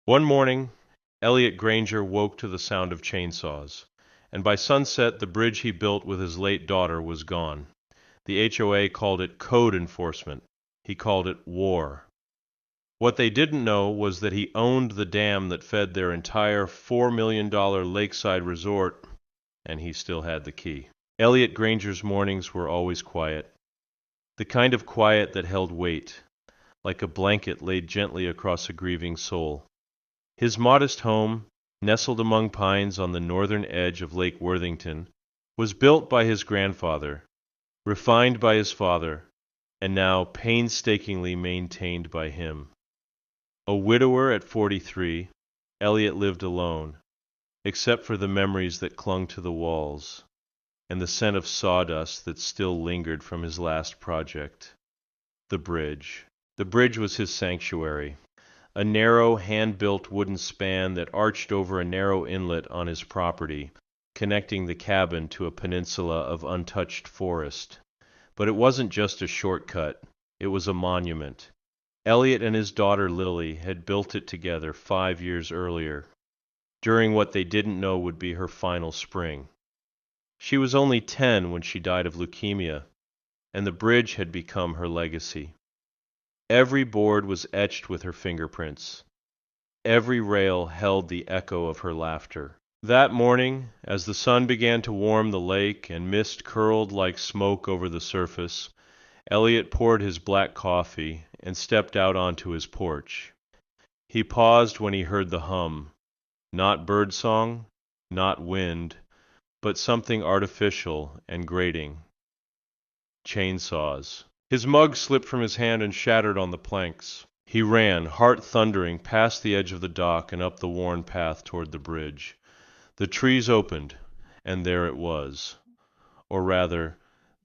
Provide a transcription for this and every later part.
One morning, Elliot Granger woke to the sound of chainsaws, and by sunset the bridge he built with his late daughter was gone. The HOA called it code enforcement. He called it war. What they didn't know was that he owned the dam that fed their entire $4 million lakeside resort, and he still had the key. Elliot Granger's mornings were always quiet, the kind of quiet that held weight, like a blanket laid gently across a grieving soul. His modest home, nestled among pines on the northern edge of Lake Worthington, was built by his grandfather, refined by his father, and now painstakingly maintained by him. A widower at 43, Elliot lived alone, except for the memories that clung to the walls, and the scent of sawdust that still lingered from his last project. The bridge. The bridge was his sanctuary, a narrow, hand-built wooden span that arched over a narrow inlet on his property, connecting the cabin to a peninsula of untouched forest. But it wasn't just a shortcut, it was a monument. Elliot and his daughter Lily had built it together 5 years earlier, during what they didn't know would be her final spring. She was only 10 when she died of leukemia, and the bridge had become her legacy. Every board was etched with her fingerprints. Every rail held the echo of her laughter. That morning, as the sun began to warm the lake and mist curled like smoke over the surface, Elliot poured his black coffee and stepped out onto his porch. He paused when he heard the hum. Not birdsong, not wind, but something artificial and grating. Chainsaws. His mug slipped from his hand and shattered on the planks. He ran, heart thundering, past the edge of the dock and up the worn path toward the bridge. The trees opened, and there it was. Or rather,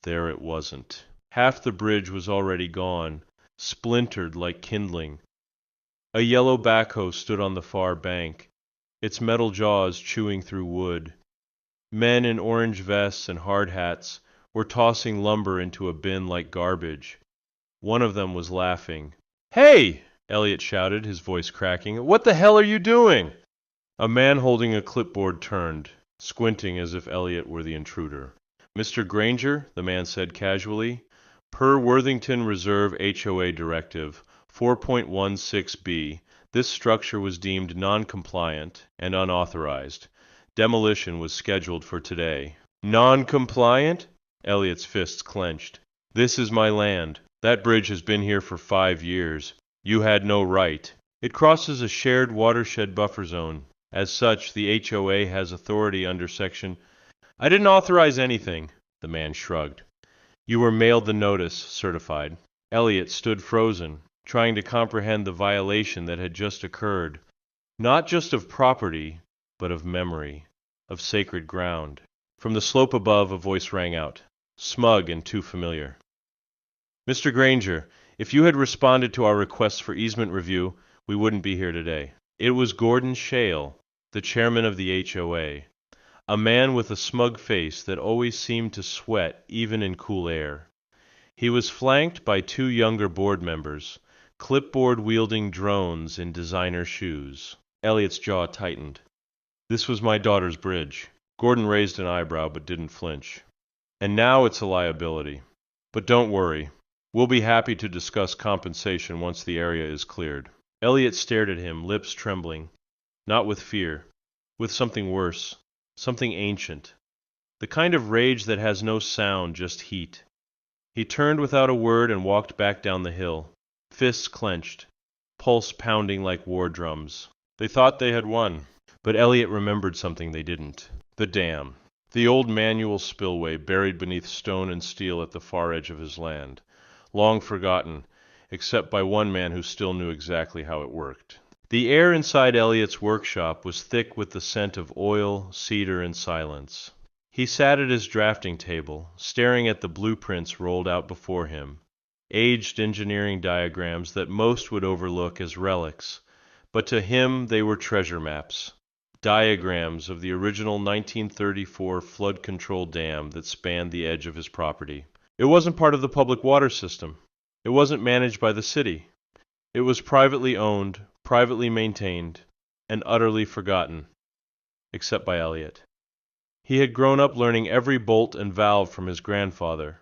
there it wasn't. Half the bridge was already gone, splintered like kindling. A yellow backhoe stood on the far bank, its metal jaws chewing through wood. Men in orange vests and hard hats were tossing lumber into a bin like garbage. One of them was laughing. "Hey!" Elliot shouted, his voice cracking. "What the hell are you doing?" A man holding a clipboard turned, squinting as if Elliot were the intruder. "Mr. Granger," the man said casually, "per Worthington Reserve HOA Directive 4.16b, this structure was deemed non-compliant and unauthorized. Demolition was scheduled for today." "Non-compliant?" Elliot's fists clenched. "This is my land. That bridge has been here for 5 years. You had no right. It crosses a shared watershed buffer zone. As such, the HOA has authority under Section—" "I didn't authorize anything," the man shrugged. "You were mailed the notice, certified." Elliot stood frozen, trying to comprehend the violation that had just occurred, not just of property, but of memory, of sacred ground. From the slope above a voice rang out, smug and too familiar. "Mr. Granger, if you had responded to our requests for easement review, we wouldn't be here today." It was Gordon Shale, the chairman of the HOA, a man with a smug face that always seemed to sweat even in cool air. He was flanked by 2 younger board members, clipboard-wielding drones in designer shoes. Elliot's jaw tightened. "This was my daughter's bridge." Gordon raised an eyebrow but didn't flinch. "And now it's a liability. But don't worry. We'll be happy to discuss compensation once the area is cleared." Elliot stared at him, lips trembling. Not with fear. With something worse. Something ancient. The kind of rage that has no sound, just heat. He turned without a word and walked back down the hill, fists clenched, pulse pounding like war drums. They thought they had won, but Elliot remembered something they didn't. The dam. The old manual spillway buried beneath stone and steel at the far edge of his land. Long forgotten, except by one man who still knew exactly how it worked. The air inside Elliot's workshop was thick with the scent of oil, cedar, and silence. He sat at his drafting table, staring at the blueprints rolled out before him, aged engineering diagrams that most would overlook as relics, but to him they were treasure maps. Diagrams of the original 1934 flood control dam that spanned the edge of his property. It wasn't part of the public water system. It wasn't managed by the city. It was privately owned, privately maintained, and utterly forgotten, except by Elliot. He had grown up learning every bolt and valve from his grandfather,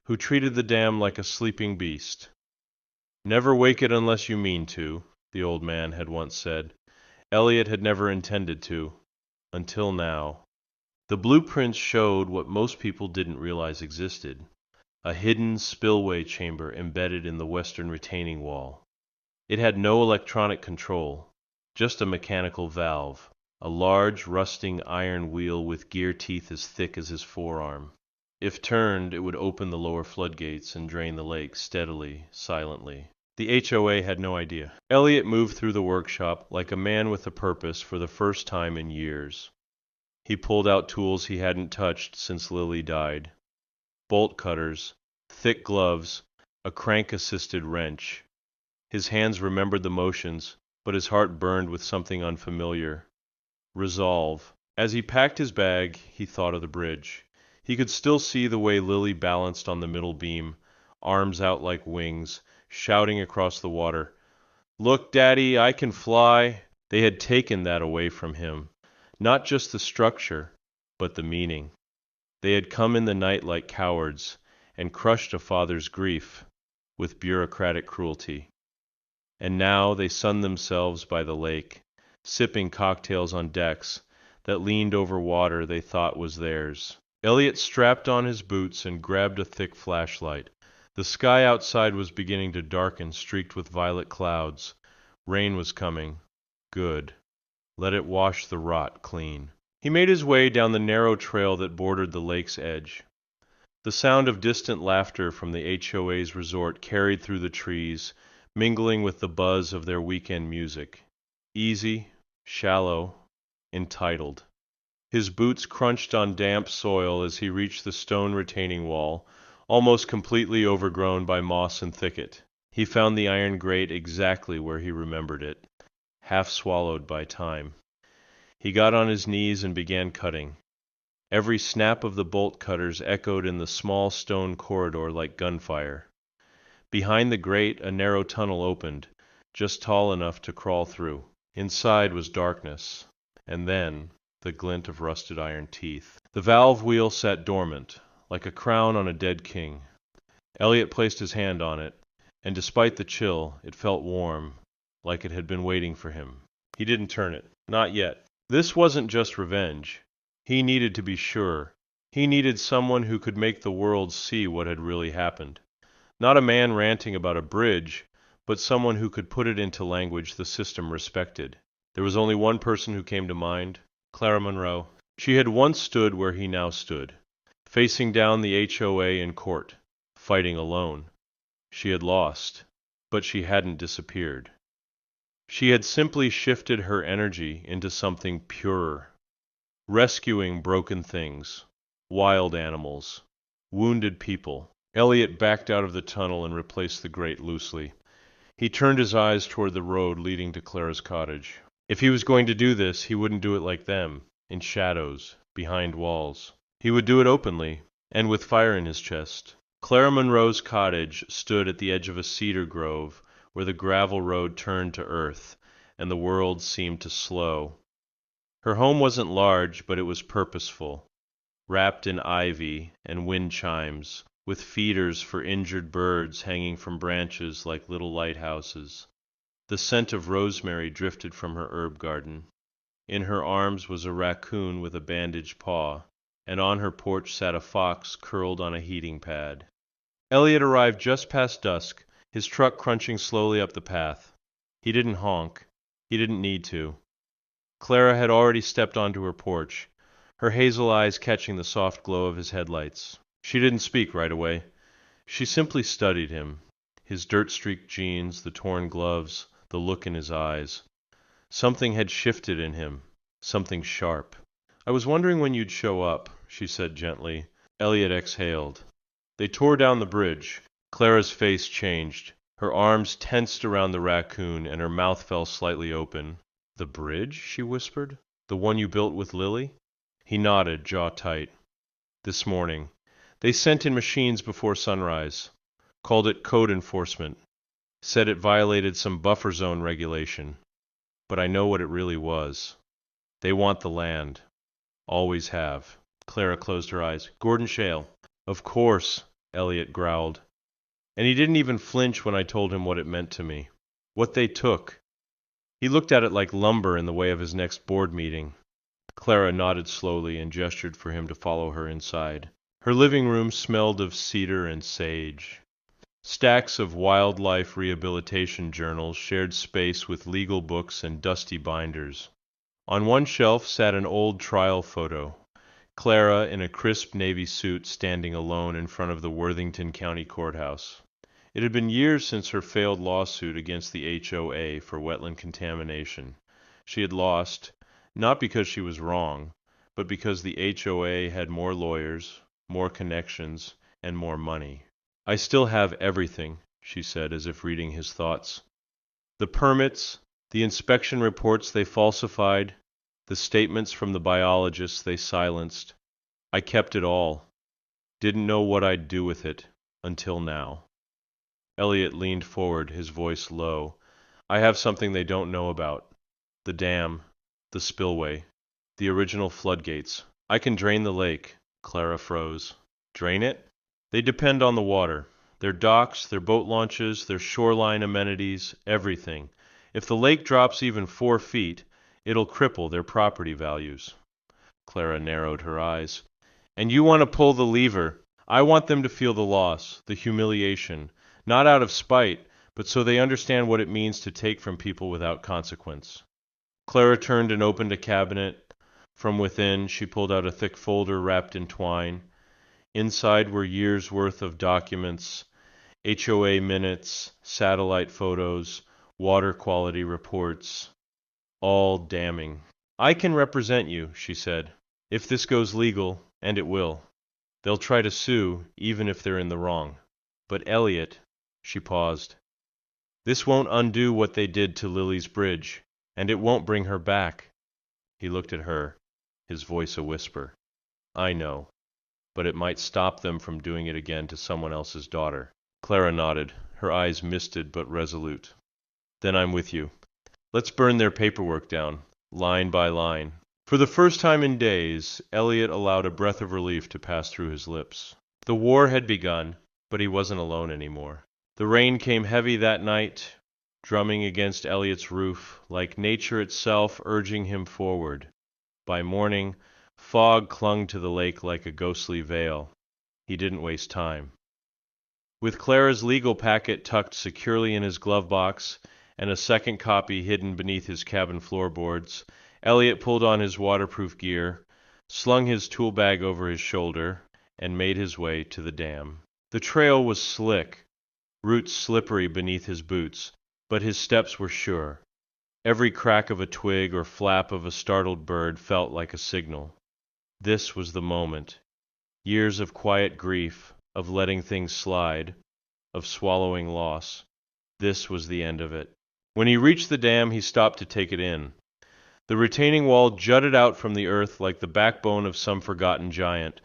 who treated the dam like a sleeping beast. "Never wake it unless you mean to," the old man had once said. Elliot had never intended to, until now. The blueprints showed what most people didn't realize existed: a hidden spillway chamber embedded in the western retaining wall. It had no electronic control, just a mechanical valve, a large rusting iron wheel with gear teeth as thick as his forearm. If turned, it would open the lower floodgates and drain the lake steadily, silently. The HOA had no idea. Elliot moved through the workshop like a man with a purpose for the first time in years. He pulled out tools he hadn't touched since Lily died: bolt cutters, thick gloves, a crank-assisted wrench. His hands remembered the motions, but his heart burned with something unfamiliar: resolve. As he packed his bag, he thought of the bridge. He could still see the way Lily balanced on the middle beam, arms out like wings, shouting across the water, "Look, Daddy, I can fly!" They had taken that away from him. Not just the structure, but the meaning. They had come in the night like cowards, and crushed a father's grief with bureaucratic cruelty. And now they sunned themselves by the lake, sipping cocktails on decks that leaned over water they thought was theirs. Elliot strapped on his boots and grabbed a thick flashlight. The sky outside was beginning to darken, streaked with violet clouds. Rain was coming. Good. Let it wash the rot clean. He made his way down the narrow trail that bordered the lake's edge. The sound of distant laughter from the HOA's resort carried through the trees, mingling with the buzz of their weekend music. Easy, shallow, entitled. His boots crunched on damp soil as he reached the stone retaining wall, almost completely overgrown by moss and thicket. He found the iron grate exactly where he remembered it, half swallowed by time. He got on his knees and began cutting. Every snap of the bolt cutters echoed in the small stone corridor like gunfire. Behind the grate a narrow tunnel opened, just tall enough to crawl through. Inside was darkness, and then the glint of rusted iron teeth. The valve wheel sat dormant, like a crown on a dead king. Elliot placed his hand on it, and despite the chill, it felt warm, like it had been waiting for him. He didn't turn it. Not yet. This wasn't just revenge. He needed to be sure. He needed someone who could make the world see what had really happened. Not a man ranting about a bridge, but someone who could put it into language the system respected. There was only one person who came to mind: Clara Monroe. She had once stood where he now stood, facing down the HOA in court, fighting alone. She had lost, but she hadn't disappeared. She had simply shifted her energy into something purer, rescuing broken things, wild animals, wounded people. Elliot backed out of the tunnel and replaced the grate loosely. He turned his eyes toward the road leading to Clara's cottage. If he was going to do this, he wouldn't do it like them, in shadows, behind walls. He would do it openly, and with fire in his chest. Clara Monroe's cottage stood at the edge of a cedar grove where the gravel road turned to earth, and the world seemed to slow. Her home wasn't large, but it was purposeful, wrapped in ivy and wind chimes, with feeders for injured birds hanging from branches like little lighthouses. The scent of rosemary drifted from her herb garden. In her arms was a raccoon with a bandaged paw, and on her porch sat a fox curled on a heating pad. Elliot arrived just past dusk, his truck crunching slowly up the path. He didn't honk. He didn't need to. Clara had already stepped onto her porch, her hazel eyes catching the soft glow of his headlights. She didn't speak right away. She simply studied him, his dirt-streaked jeans, the torn gloves, the look in his eyes. Something had shifted in him, something sharp. "I was wondering when you'd show up," she said gently. Elliot exhaled. They tore down the bridge. Clara's face changed. Her arms tensed around the raccoon, and her mouth fell slightly open. "The bridge?" she whispered. "The one you built with Lily?" He nodded, jaw tight. "This morning. They sent in machines before sunrise. Called it code enforcement. Said it violated some buffer zone regulation. but I know what it really was. They want the land. Always have. Clara closed her eyes. Gordon Shale. Of course, Elliot growled. And he didn't even flinch when I told him what it meant to me. What they took. He looked at it like lumber in the way of his next board meeting. Clara nodded slowly and gestured for him to follow her inside. Her living room smelled of cedar and sage. Stacks of wildlife rehabilitation journals shared space with legal books and dusty binders. On one shelf sat an old trial photo. Clara in a crisp navy suit standing alone in front of the Worthington County Courthouse. It had been years since her failed lawsuit against the HOA for wetland contamination. She had lost, not because she was wrong, but because the HOA had more lawyers, more connections, and more money. I still have everything, she said, as if reading his thoughts. The permits, the inspection reports they falsified, the statements from the biologists they silenced. I kept it all. Didn't know what I'd do with it, until now. Elliot leaned forward, his voice low. I have something they don't know about. The dam, the spillway, the original floodgates. I can drain the lake. Clara froze. Drain it? They depend on the water. Their docks, their boat launches, their shoreline amenities, everything. If the lake drops even 4 feet, it'll cripple their property values. Clara narrowed her eyes. And you want to pull the lever. I want them to feel the loss, the humiliation, not out of spite, but so they understand what it means to take from people without consequence. Clara turned and opened a cabinet. From within, she pulled out a thick folder wrapped in twine. Inside were years' worth of documents, HOA minutes, satellite photos, water quality reports, all damning. I can represent you, she said, if this goes legal, and it will. They'll try to sue, even if they're in the wrong. But Elliot, she paused. This won't undo what they did to Lily's bridge, and it won't bring her back. He looked at her, his voice a whisper. I know, but it might stop them from doing it again to someone else's daughter. Clara nodded, her eyes misted but resolute. Then I'm with you. Let's burn their paperwork down, line by line. For the first time in days, Elliot allowed a breath of relief to pass through his lips. The war had begun, but he wasn't alone anymore. The rain came heavy that night, drumming against Elliot's roof, like nature itself urging him forward. By morning, fog clung to the lake like a ghostly veil. He didn't waste time. With Clara's legal packet tucked securely in his glove box and a second copy hidden beneath his cabin floorboards, Elliot pulled on his waterproof gear, slung his tool bag over his shoulder, and made his way to the dam. The trail was slick, roots slippery beneath his boots, but his steps were sure. Every crack of a twig or flap of a startled bird felt like a signal. This was the moment. Years of quiet grief, of letting things slide, of swallowing loss. This was the end of it. When he reached the dam, he stopped to take it in. The retaining wall jutted out from the earth like the backbone of some forgotten giant.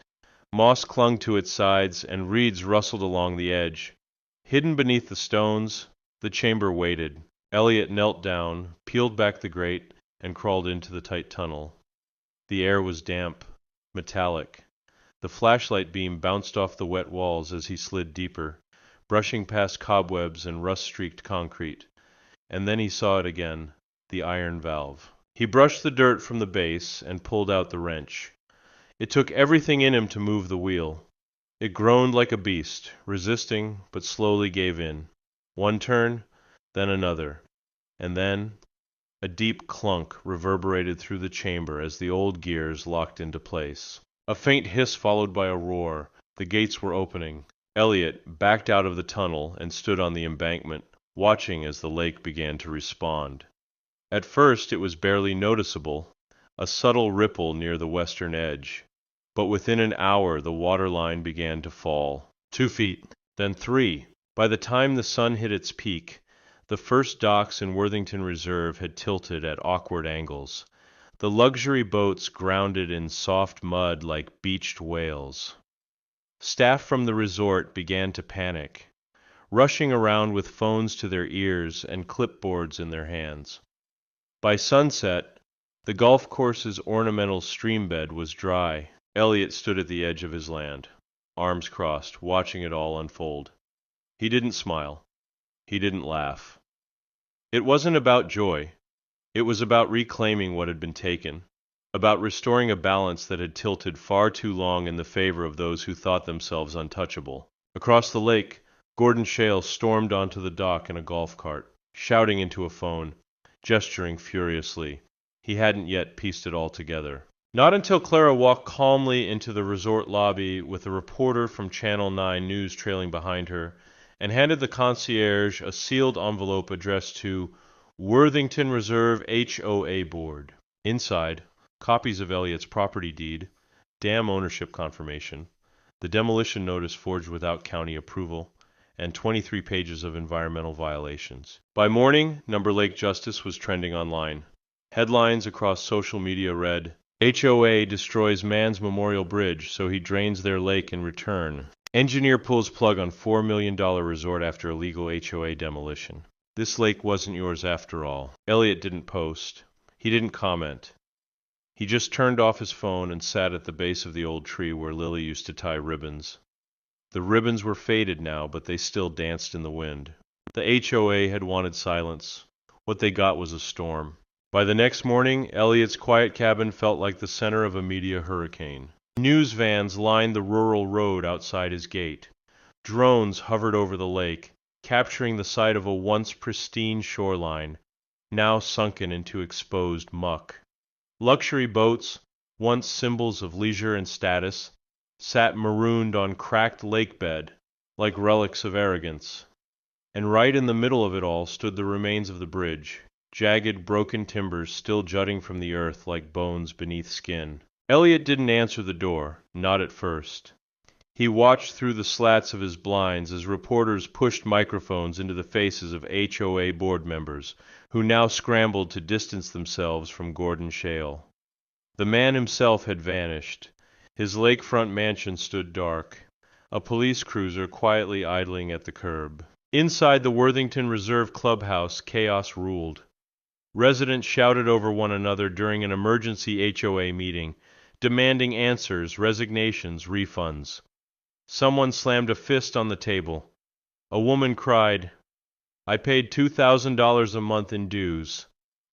Moss clung to its sides, and reeds rustled along the edge. Hidden beneath the stones, the chamber waited. Elliot knelt down, peeled back the grate, and crawled into the tight tunnel. The air was damp, metallic. The flashlight beam bounced off the wet walls as he slid deeper, brushing past cobwebs and rust-streaked concrete. And then he saw it again, the iron valve. He brushed the dirt from the base and pulled out the wrench. It took everything in him to move the wheel. It groaned like a beast, resisting, but slowly gave in. One turn, then another, and then a deep clunk reverberated through the chamber as the old gears locked into place. A faint hiss followed by a roar. The gates were opening. Elliot backed out of the tunnel and stood on the embankment, watching as the lake began to respond. At first it was barely noticeable, a subtle ripple near the western edge. But within an hour the water line began to fall. 2 feet, then 3. By the time the sun hit its peak, the first docks in Worthington Reserve had tilted at awkward angles. The luxury boats grounded in soft mud like beached whales. Staff from the resort began to panic, rushing around with phones to their ears and clipboards in their hands. By sunset, the golf course's ornamental stream bed was dry. Elliot stood at the edge of his land, arms crossed, watching it all unfold. He didn't smile. He didn't laugh. It wasn't about joy. It was about reclaiming what had been taken, about restoring a balance that had tilted far too long in the favor of those who thought themselves untouchable. Across the lake, Gordon Shale stormed onto the dock in a golf cart, shouting into a phone, gesturing furiously. He hadn't yet pieced it all together. Not until Clara walked calmly into the resort lobby with a reporter from Channel 9 News trailing behind her, and handed the concierge a sealed envelope addressed to Worthington Reserve HOA Board. Inside, copies of Elliot's property deed, dam ownership confirmation, the demolition notice forged without county approval, and 23 pages of environmental violations. By morning, Number Lake Justice was trending online. Headlines across social media read, HOA destroys man's memorial bridge so he drains their lake in return. Engineer pulls plug on $4 million resort after illegal HOA demolition. This lake wasn't yours after all. Elliot didn't post. He didn't comment. He just turned off his phone and sat at the base of the old tree where Lily used to tie ribbons. The ribbons were faded now, but they still danced in the wind. The HOA had wanted silence. What they got was a storm. By the next morning, Elliot's quiet cabin felt like the center of a media hurricane. News vans lined the rural road outside his gate. Drones hovered over the lake, capturing the site of a once pristine shoreline, now sunken into exposed muck. Luxury boats, once symbols of leisure and status, sat marooned on cracked lake bed, like relics of arrogance. And right in the middle of it all stood the remains of the bridge, jagged, broken timbers still jutting from the earth like bones beneath skin. Elliot didn't answer the door, not at first. He watched through the slats of his blinds as reporters pushed microphones into the faces of HOA board members, who now scrambled to distance themselves from Gordon Shale. The man himself had vanished. His lakefront mansion stood dark, a police cruiser quietly idling at the curb. Inside the Worthington Reserve clubhouse, chaos ruled. Residents shouted over one another during an emergency HOA meeting, demanding answers, resignations, refunds. Someone slammed a fist on the table. A woman cried, "I paid $2,000 a month in dues,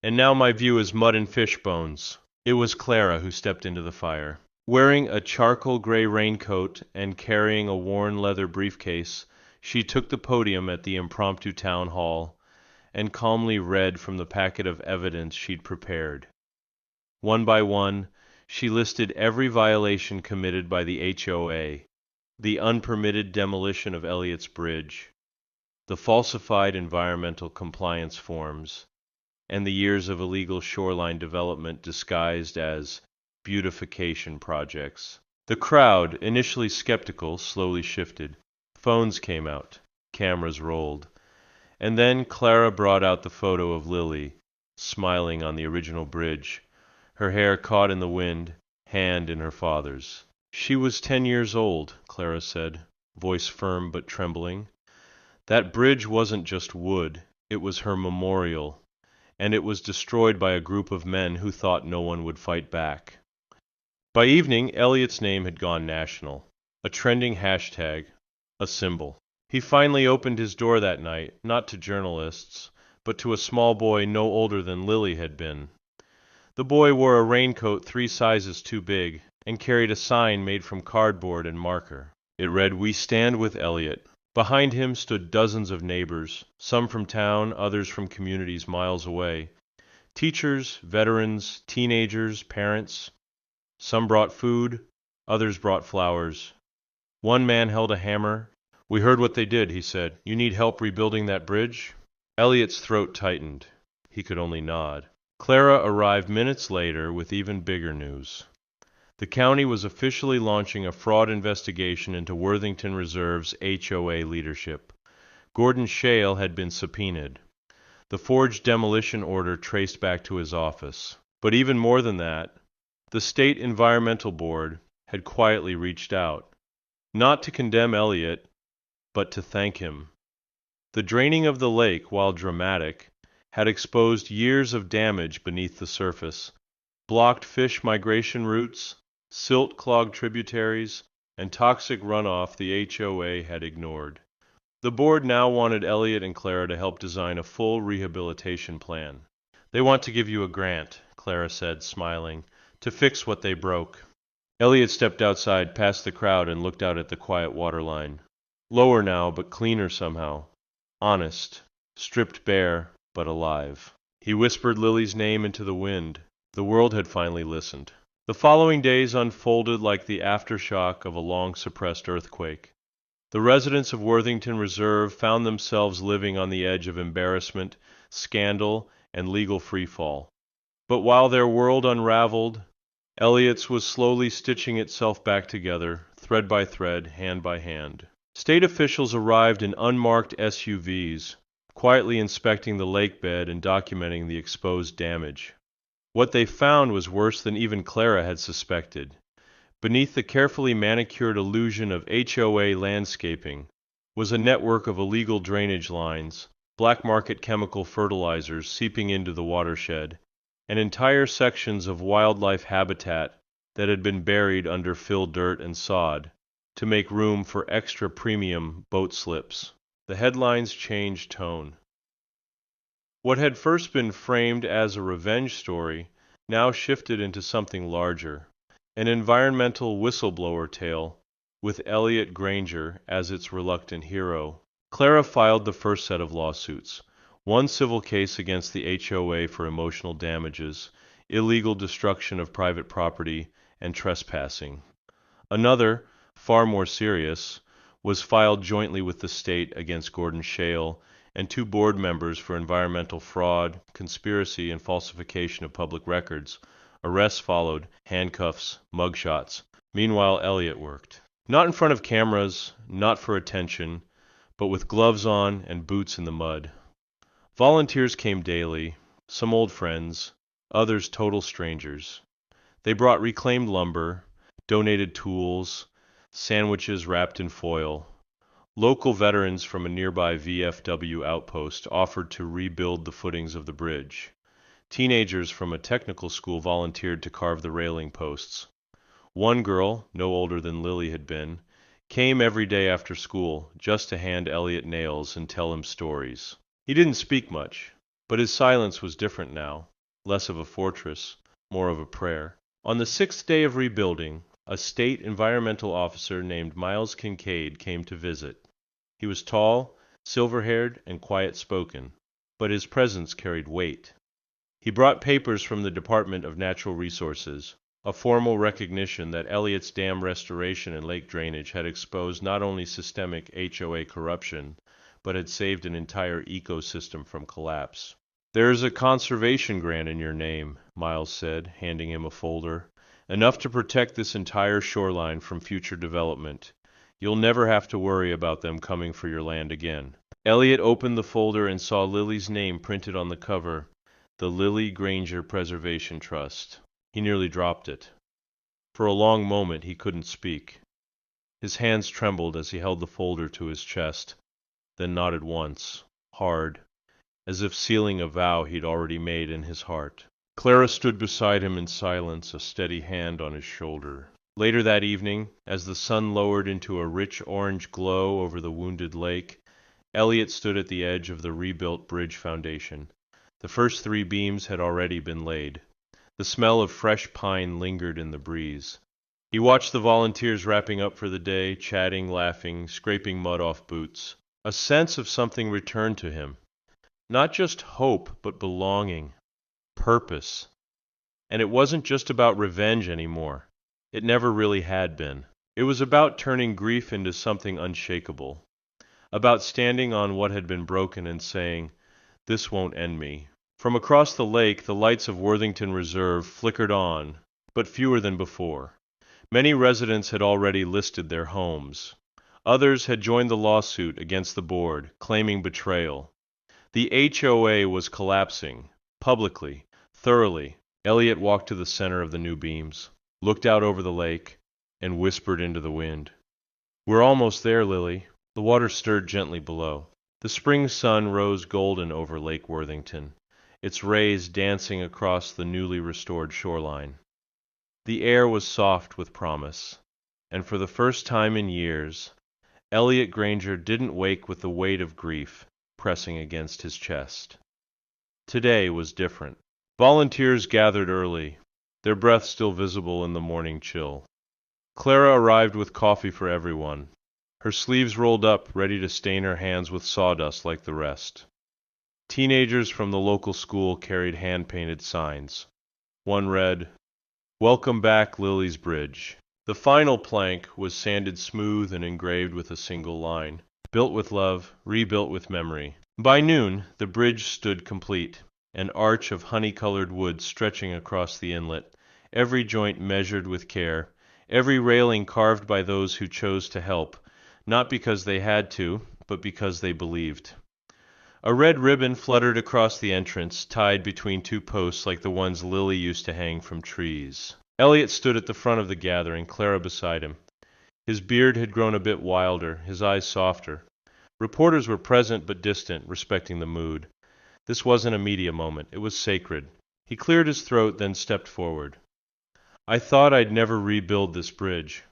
and now my view is mud and fish bones." It was Clara who stepped into the fire. Wearing a charcoal gray raincoat and carrying a worn leather briefcase, she took the podium at the impromptu town hall and calmly read from the packet of evidence she'd prepared. One by one, she listed every violation committed by the HOA, the unpermitted demolition of Elliot's Bridge, the falsified environmental compliance forms, and the years of illegal shoreline development disguised as beautification projects. The crowd, initially skeptical, slowly shifted. Phones came out, cameras rolled, and then Clara brought out the photo of Lily, smiling on the original bridge, her hair caught in the wind, hand in her father's. "She was 10 years old," Clara said, voice firm but trembling. "That bridge wasn't just wood, it was her memorial, and it was destroyed by a group of men who thought no one would fight back." By evening, Elliot's name had gone national, a trending hashtag, a symbol. He finally opened his door that night, not to journalists, but to a small boy no older than Lily had been. The boy wore a raincoat 3 sizes too big, and carried a sign made from cardboard and marker. It read, "We stand with Elliot." Behind him stood dozens of neighbors, some from town, others from communities miles away. Teachers, veterans, teenagers, parents. Some brought food, others brought flowers. One man held a hammer. "We heard what they did," he said. "You need help rebuilding that bridge?" Elliot's throat tightened. He could only nod. Clara arrived minutes later with even bigger news. The county was officially launching a fraud investigation into Worthington Reserve's HOA leadership. Gordon Shale had been subpoenaed. The forged demolition order traced back to his office. But even more than that, the State Environmental Board had quietly reached out, not to condemn Elliot, but to thank him. The draining of the lake, while dramatic, had exposed years of damage beneath the surface, blocked fish migration routes, silt-clogged tributaries, and toxic runoff the HOA had ignored. The board now wanted Elliot and Clara to help design a full rehabilitation plan. "They want to give you a grant," Clara said, smiling, "to fix what they broke." Elliot stepped outside past the crowd and looked out at the quiet waterline. Lower now, but cleaner somehow. Honest. Stripped bare, but alive. He whispered Lily's name into the wind. The world had finally listened. The following days unfolded like the aftershock of a long-suppressed earthquake. The residents of Worthington Reserve found themselves living on the edge of embarrassment, scandal, and legal freefall. But while their world unraveled, Elliot's was slowly stitching itself back together, thread by thread, hand by hand. State officials arrived in unmarked SUVs, quietly inspecting the lake bed and documenting the exposed damage. What they found was worse than even Clara had suspected. Beneath the carefully manicured illusion of HOA landscaping was a network of illegal drainage lines, black market chemical fertilizers seeping into the watershed, and entire sections of wildlife habitat that had been buried under filled dirt and sod to make room for extra premium boat slips. The headlines changed tone. What had first been framed as a revenge story now shifted into something larger. An environmental whistleblower tale, with Elliot Granger as its reluctant hero. Clara filed the first set of lawsuits. One civil case against the HOA for emotional damages, illegal destruction of private property, and trespassing. Another, far more serious, was filed jointly with the state against Gordon Shale and 2 board members for environmental fraud, conspiracy, and falsification of public records. Arrests followed, handcuffs, mugshots. Meanwhile, Elliot worked. Not in front of cameras, not for attention, but with gloves on and boots in the mud. Volunteers came daily, some old friends, others total strangers. They brought reclaimed lumber, donated tools, sandwiches wrapped in foil. Local veterans from a nearby VFW outpost offered to rebuild the footings of the bridge. Teenagers from a technical school volunteered to carve the railing posts. One girl, no older than Lily had been, came every day after school just to hand Elliot nails and tell him stories. He didn't speak much, but his silence was different now, less of a fortress, more of a prayer. On the 6th day of rebuilding, a state environmental officer named Miles Kincaid came to visit. He was tall, silver-haired, and quiet-spoken, but his presence carried weight. He brought papers from the Department of Natural Resources, a formal recognition that Elliott's dam restoration and lake drainage had exposed not only systemic HOA corruption, but had saved an entire ecosystem from collapse. "There is a conservation grant in your name," Miles said, handing him a folder, "enough to protect this entire shoreline from future development. You'll never have to worry about them coming for your land again." Elliot opened the folder and saw Lily's name printed on the cover, the Lily Granger Preservation Trust. He nearly dropped it. For a long moment he couldn't speak. His hands trembled as he held the folder to his chest, then nodded once, hard, as if sealing a vow he'd already made in his heart. Clara stood beside him in silence, a steady hand on his shoulder. Later that evening, as the sun lowered into a rich orange glow over the wounded lake, Elliot stood at the edge of the rebuilt bridge foundation. The first 3 beams had already been laid. The smell of fresh pine lingered in the breeze. He watched the volunteers wrapping up for the day, chatting, laughing, scraping mud off boots. A sense of something returned to him. Not just hope, but belonging. Purpose. And it wasn't just about revenge anymore. It never really had been. It was about turning grief into something unshakable. About standing on what had been broken and saying, "This won't end me." From across the lake, the lights of Worthington Reserve flickered on, but fewer than before. Many residents had already listed their homes. Others had joined the lawsuit against the board, claiming betrayal. The HOA was collapsing, publicly, thoroughly. Elliot walked to the center of the new beams, looked out over the lake, and whispered into the wind. "We're almost there, Lily." The water stirred gently below. The spring sun rose golden over Lake Worthington. its rays dancing across the newly restored shoreline. The air was soft with promise, and for the first time in years, Elliot Granger didn't wake with the weight of grief pressing against his chest. Today was different. Volunteers gathered early, their breath still visible in the morning chill. Clara arrived with coffee for everyone, her sleeves rolled up, ready to stain her hands with sawdust like the rest. Teenagers from the local school carried hand-painted signs. One read, "Welcome back, Lily's Bridge." The final plank was sanded smooth and engraved with a single line, "Built with love, rebuilt with memory." By noon, the bridge stood complete, an arch of honey-colored wood stretching across the inlet, every joint measured with care, every railing carved by those who chose to help, not because they had to, but because they believed. A red ribbon fluttered across the entrance, tied between two posts like the ones Lily used to hang from trees. Elliot stood at the front of the gathering, Clara beside him. His beard had grown a bit wilder, his eyes softer. Reporters were present but distant, respecting the mood. This wasn't a media moment, it was sacred. He cleared his throat, then stepped forward. "I thought I'd never rebuild this bridge.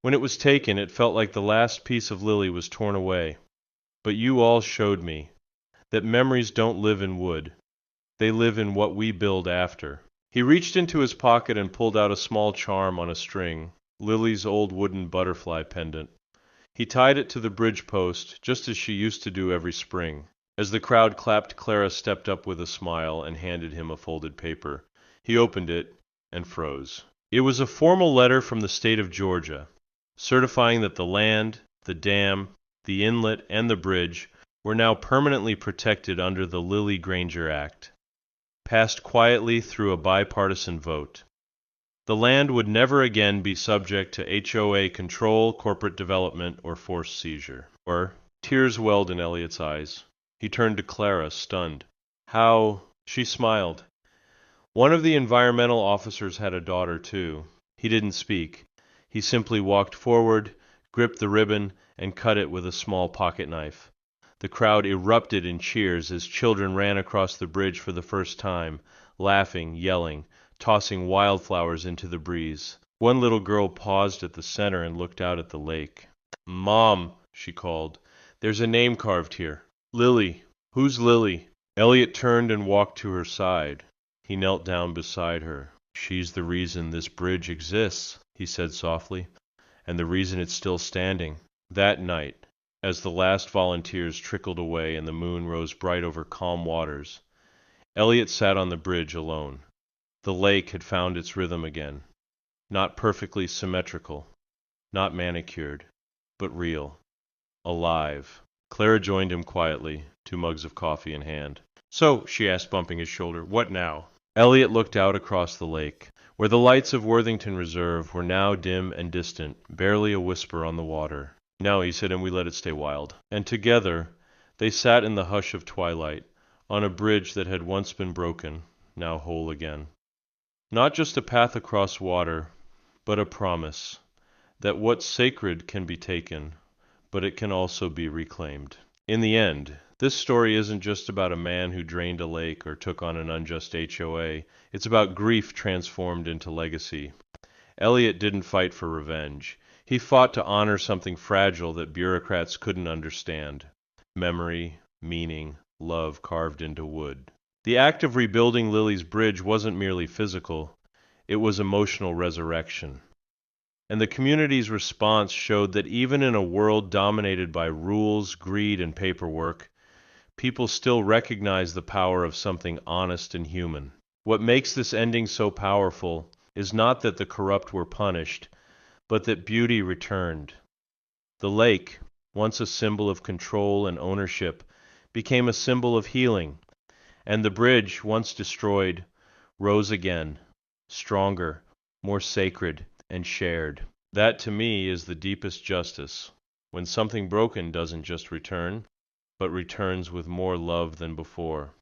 When it was taken, it felt like the last piece of Lily was torn away. But you all showed me that memories don't live in wood. They live in what we build after." He reached into his pocket and pulled out a small charm on a string, Lily's old wooden butterfly pendant. He tied it to the bridge post, just as she used to do every spring. As the crowd clapped, Clara stepped up with a smile and handed him a folded paper. He opened it and froze. It was a formal letter from the state of Georgia, certifying that the land, the dam, the inlet, and the bridge were now permanently protected under the Lily Granger Act, passed quietly through a bipartisan vote. The land would never again be subject to HOA control, corporate development, or forced seizure. Tears welled in Elliot's eyes. He turned to Clara, stunned. "How—" She smiled. "One of the environmental officers had a daughter, too." He didn't speak. He simply walked forward, gripped the ribbon, and cut it with a small pocket knife. The crowd erupted in cheers as children ran across the bridge for the first time, laughing, yelling, tossing wildflowers into the breeze. One little girl paused at the center and looked out at the lake. "Mom," she called, "there's a name carved here. Lily. Who's Lily?" Elliot turned and walked to her side. He knelt down beside her. "She's the reason this bridge exists," he said softly, "and the reason it's still standing." That night, as the last volunteers trickled away and the moon rose bright over calm waters, Elliot sat on the bridge alone. The lake had found its rhythm again. Not perfectly symmetrical, not manicured, but real, alive. Clara joined him quietly, 2 mugs of coffee in hand. "So," she asked, bumping his shoulder, "what now?" Elliot looked out across the lake, where the lights of Worthington Reserve were now dim and distant, barely a whisper on the water. "Now," he said, "and we let it stay wild." And together they sat in the hush of twilight, on a bridge that had once been broken, now whole again. Not just a path across water, but a promise that what's sacred can be taken, but it can also be reclaimed. In the end, this story isn't just about a man who drained a lake or took on an unjust HOA. It's about grief transformed into legacy. Elliot didn't fight for revenge. He fought to honor something fragile that bureaucrats couldn't understand: memory, meaning, love carved into wood. The act of rebuilding Lily's bridge wasn't merely physical, it was emotional resurrection. And the community's response showed that even in a world dominated by rules, greed, and paperwork, people still recognize the power of something honest and human. What makes this ending so powerful is not that the corrupt were punished, but that beauty returned. The lake, once a symbol of control and ownership, became a symbol of healing, and the bridge, once destroyed, rose again, stronger, more sacred, and shared. That, to me, is the deepest justice, when something broken doesn't just return, but returns with more love than before.